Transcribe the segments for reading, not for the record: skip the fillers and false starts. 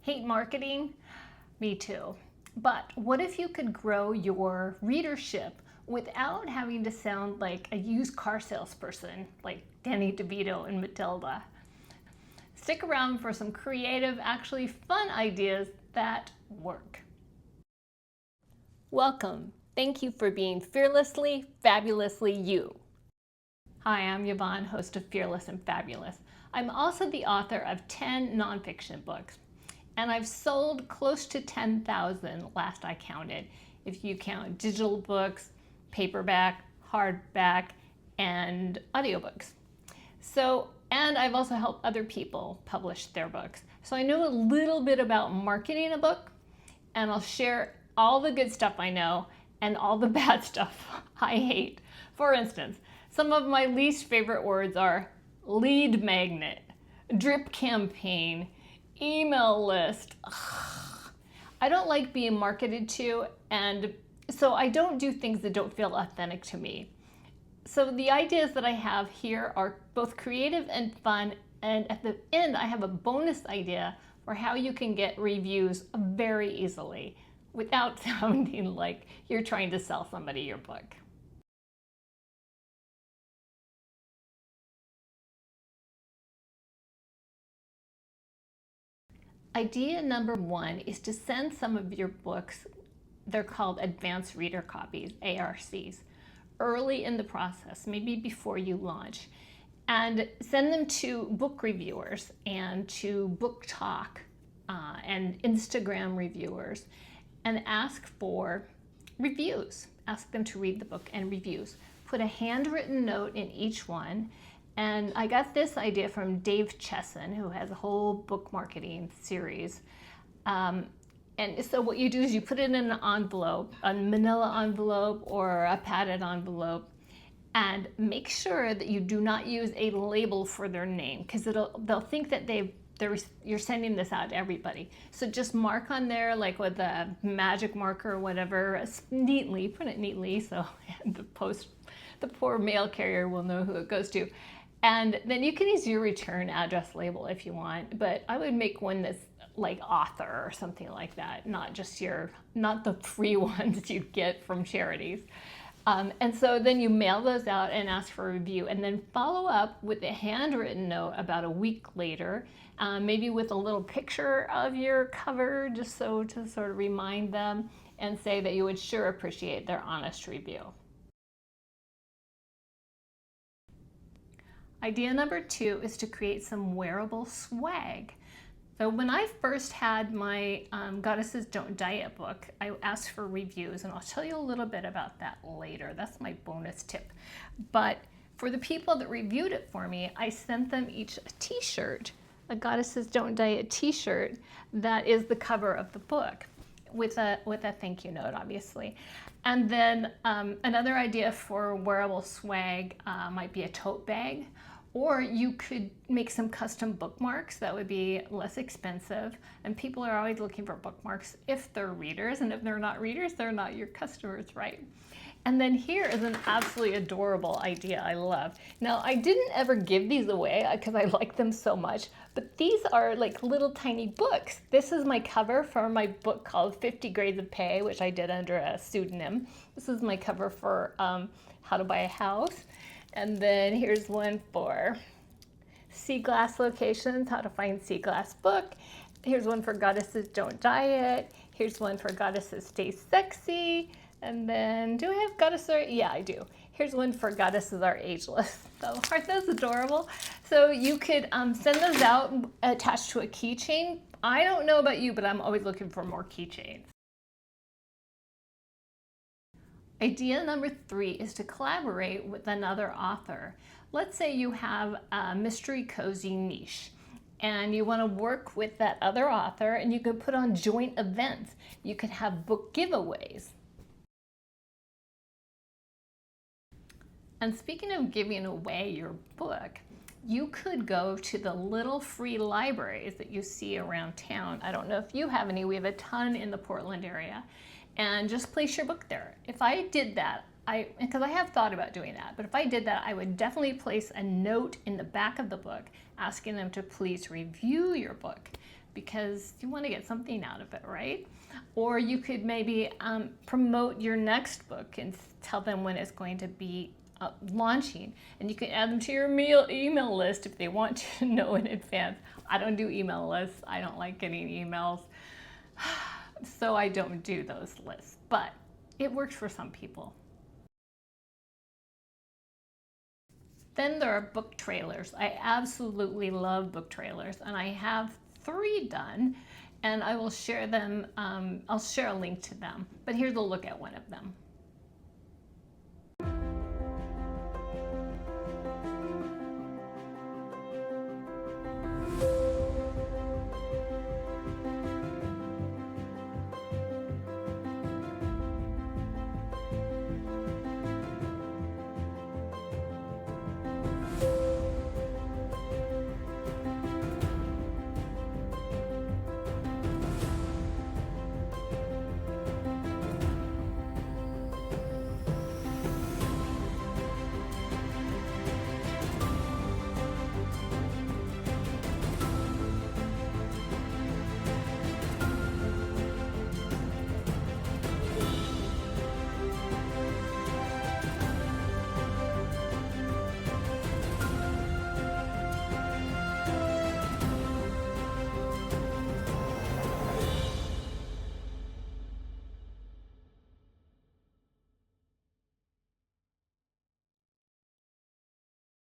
Hate marketing? Me too. But what if you could grow your readership without having to sound like a used car salesperson like Danny DeVito and Matilda? Stick around for some creative, actually fun ideas that work. Welcome. Thank you for being fearlessly, fabulously you. Hi, I'm Yvonne, host of Fearless and Fabulous. I'm also the author of 10 nonfiction books, and I've sold close to 10,000 last I counted, if you count digital books, paperback, hardback, and audiobooks. And I've also helped other people publish their books. So I know a little bit about marketing a book, and I'll share all the good stuff I know and all the bad stuff I hate. For instance, some of my least favorite words are lead magnet, drip campaign, email list. Ugh. I don't like being marketed to, and so I don't do things that don't feel authentic to me. So the ideas that I have here are both creative and fun, and at the end I have a bonus idea for how you can get reviews very easily without sounding like you're trying to sell somebody your book. Idea number one is to send some of your books, they're called advanced reader copies, ARCs, early in the process, maybe before you launch, and send them to book reviewers and to book talk and Instagram reviewers, and ask for reviews. Ask them to read the book and reviews. Put a handwritten note in each one. And I got this idea from 𝗀𝗬𝗏, who has a whole book marketing series. And so what you do is you put it in an envelope, a manila envelope or a padded envelope, and make sure that you do not use a label for their name, because they'll think that you're sending this out to everybody. So just mark on there, like with a magic marker or whatever, neatly, put it neatly so the poor mail carrier will know who it goes to. And then you can use your return address label if you want, but I would make one that's like author or something like that, not the free ones you get from charities. And so then you mail those out and ask for a review, and then follow up with a handwritten note about a week later, maybe with a little picture of your cover, just so to sort of remind them, and say that you would sure appreciate their honest review. Idea number two is to create some wearable swag. So when I first had my Goddesses Don't Diet book, I asked for reviews, and I'll tell you a little bit about that later. That's my bonus tip. But for the people that reviewed it for me, I sent them each a t-shirt, a Goddesses Don't Diet t-shirt that is the cover of the book, with a thank you note, obviously. And then another idea for wearable swag might be a tote bag. Or you could make some custom bookmarks that would be less expensive. And people are always looking for bookmarks if they're readers. And if they're not readers, they're not your customers, right? And then here is an absolutely adorable idea I love. Now, I didn't ever give these away because I like them so much, but these are like little tiny books. This is my cover for my book called 50 Grades of Pay, which I did under a pseudonym. This is my cover for How to Buy a House. And then here's one for Sea Glass Locations, How to Find Sea Glass Book. Here's one for Goddesses Don't Diet. Here's one for Goddesses Stay Sexy. And then, do I have Goddesses? Yeah, I do. Here's one for Goddesses Are Ageless. So aren't those adorable? So you could send those out attached to a keychain. I don't know about you, but I'm always looking for more keychains. Idea number three is to collaborate with another author. Let's say you have a mystery cozy niche and you want to work with that other author, and you could put on joint events. You could have book giveaways. And speaking of giving away your book, you could go to the little free libraries that you see around town. I don't know if you have any. We have a ton in the Portland area. And just place your book there. If I did that, because I have thought about doing that, but if I did that, I would definitely place a note in the back of the book asking them to please review your book. because you want to get something out of it, right? Or you could maybe promote your next book and tell them when it's going to be launching, and you can add them to your email list if they want to know in advance. I don't do email lists. I don't like getting emails, so I don't do those lists, but it works for some people. Then there are book trailers. I absolutely love book trailers, and I have 3 done, and I will share them. I'll share a link to them, but here's a look at one of them.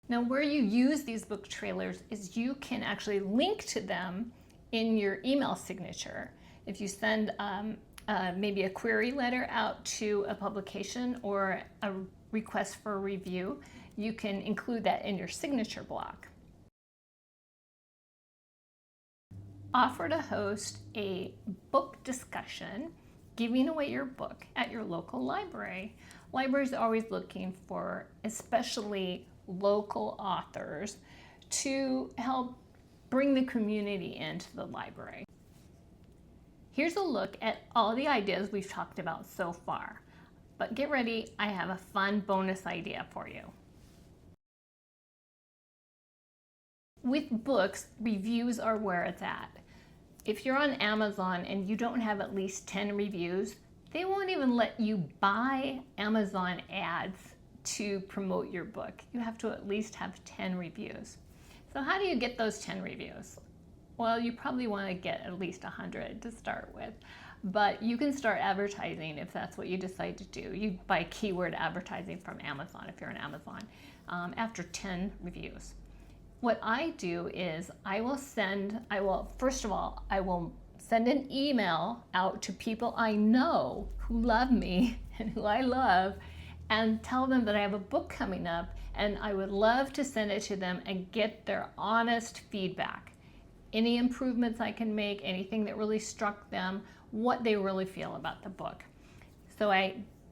Now, where you use these book trailers is you can actually link to them in your email signature. If you send maybe a query letter out to a publication or a request for a review, you can include that in your signature block. Offer to host a book discussion giving away your book at your local library. Libraries are always looking for especially local authors to help bring the community into the library. Here's a look at all the ideas we've talked about so far, but get ready, I have a fun bonus idea for you. With books, reviews are where it's at. If you're on Amazon and you don't have at least 10 reviews, they won't even let you buy Amazon ads to promote your book. You have to at least have 10 reviews. So how do you get those 10 reviews? Well, you probably want to get at least 100 to start with, but you can start advertising if that's what you decide to do. You buy keyword advertising from Amazon if you're on Amazon after 10 reviews. What I do is I will send an email out to people I know who love me and who I love, and tell them that I have a book coming up and I would love to send it to them and get their honest feedback. Any improvements I can make, anything that really struck them, what they really feel about the book. So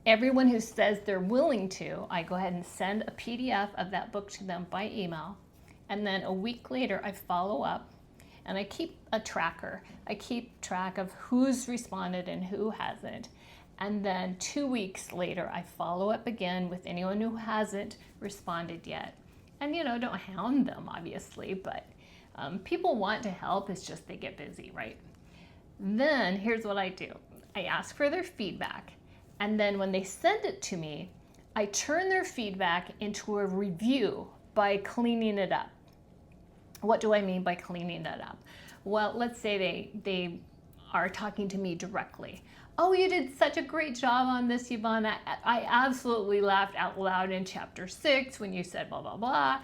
everyone who says they're willing to, I go ahead and send a PDF of that book to them by email, and then a week later I follow up and I keep a tracker. I keep track of who's responded and who hasn't. And then 2 weeks later, I follow up again with anyone who hasn't responded yet. And don't hound them, obviously, but people want to help, it's just they get busy, right? Then here's what I do. I ask for their feedback. And then when they send it to me, I turn their feedback into a review by cleaning it up. What do I mean by cleaning it up? Well, let's say they are talking to me directly. Oh, you did such a great job on this, Yvonne. I absolutely laughed out loud in chapter 6 when you said blah, blah, blah.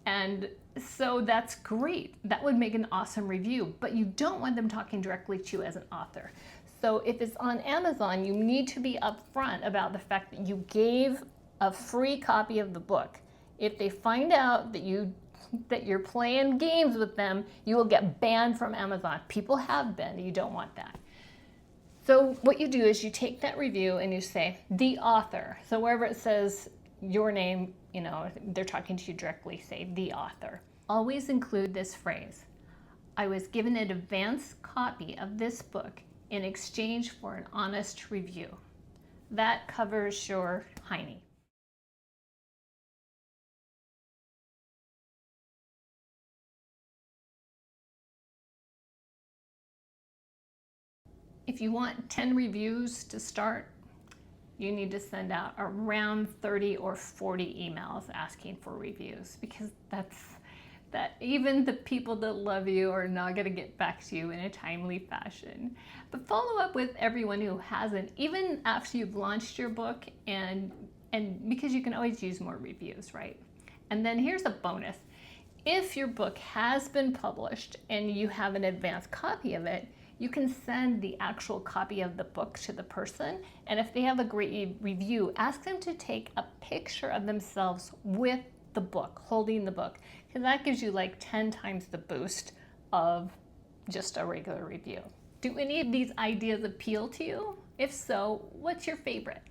And so that's great. That would make an awesome review, but you don't want them talking directly to you as an author. So if it's on Amazon, you need to be upfront about the fact that you gave a free copy of the book. If they find out that you're playing games with them, you will get banned from Amazon. People have been. You don't want that. So what you do is you take that review and you say, the author. So wherever it says your name, they're talking to you directly, say the author. Always include this phrase: I was given an advance copy of this book in exchange for an honest review. That covers your 𝗍𝗍. If you want 10 reviews to start, you need to send out around 30 or 40 emails asking for reviews, because that even the people that love you are not going to get back to you in a timely fashion. But follow up with everyone who hasn't, even after you've launched your book, and because you can always use more reviews, right? And then here's a bonus. If your book has been published and you have an advanced copy of it, you can send the actual copy of the book to the person, and if they have a great review, ask them to take a picture of themselves with the book, holding the book, because that gives you like 10 times the boost of just a regular review. Do any of these ideas appeal to you? If so, what's your favorite?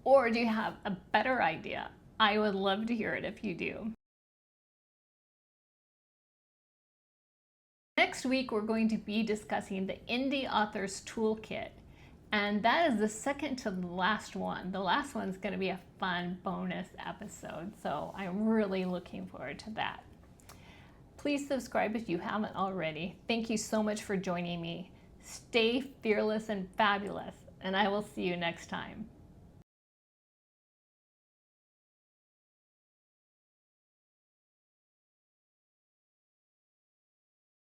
Or do you have a better idea? I would love to hear it if you do. Next week, we're going to be discussing the Indie Authors Toolkit, and that is the second to the last one. The last one's going to be a fun bonus episode, so I'm really looking forward to that. Please subscribe if you haven't already. Thank you so much for joining me. Stay fearless and fabulous, and I will see you next time.